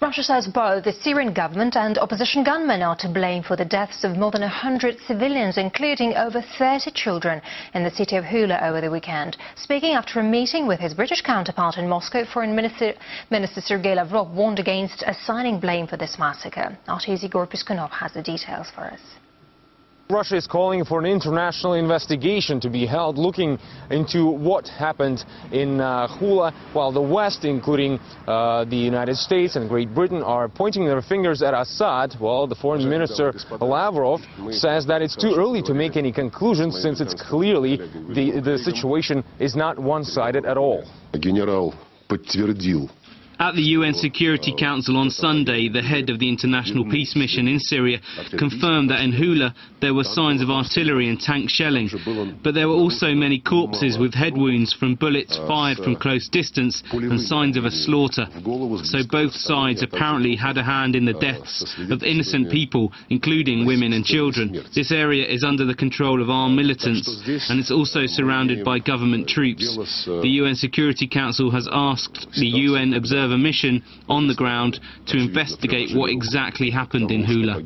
Russia says both the Syrian government and opposition gunmen are to blame for the deaths of more than 100 civilians, including over 30 children, in the city of Hula over the weekend. Speaking after a meeting with his British counterpart in Moscow, Foreign Minister Sergei Lavrov warned against assigning blame for this massacre. RT's Igor Piskunov has the details for us. Russia is calling for an international investigation to be held looking into what happened in Hula, while the West, including the United States and Great Britain, are pointing their fingers at Assad. Well, the Foreign Minister Lavrov says that it's too early to make any conclusions, since it's clearly the situation is not one-sided at all. At the UN Security Council on Sunday, the head of the international peace mission in Syria confirmed that in Hula there were signs of artillery and tank shelling, but there were also many corpses with head wounds from bullets fired from close distance and signs of a slaughter. So both sides apparently had a hand in the deaths of innocent people, including women and children. This area is under the control of armed militants, and it's also surrounded by government troops. The UN Security Council has asked the UN observer mission on the ground to investigate what exactly happened in Hula.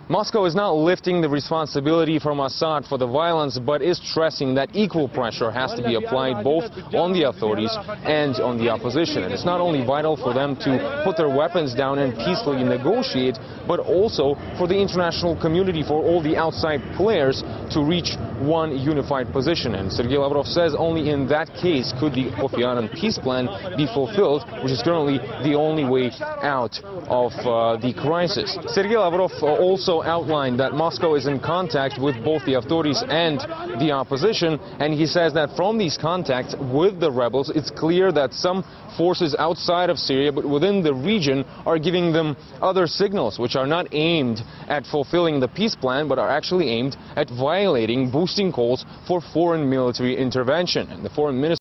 Moscow is not lifting the responsibility from Assad for the violence, but is stressing that equal pressure has to be applied both on the authorities and on the opposition. And it's not only vital for them to put their weapons down and peacefully negotiate, but also for the international community, for all the outside players, to reach one unified position. And Sergei Lavrov says only in that case could the Kofi Annan peace plan be fulfilled, which is currently the only way out of the crisis. Sergei Lavrov also outlined that Moscow is in contact with both the authorities and the opposition, and he says that from these contacts with the rebels, it's clear that some forces outside of Syria but within the region are giving them other signals, which are not aimed at fulfilling the peace plan but are actually aimed at violating, boosting calls for foreign military intervention. And the foreign minister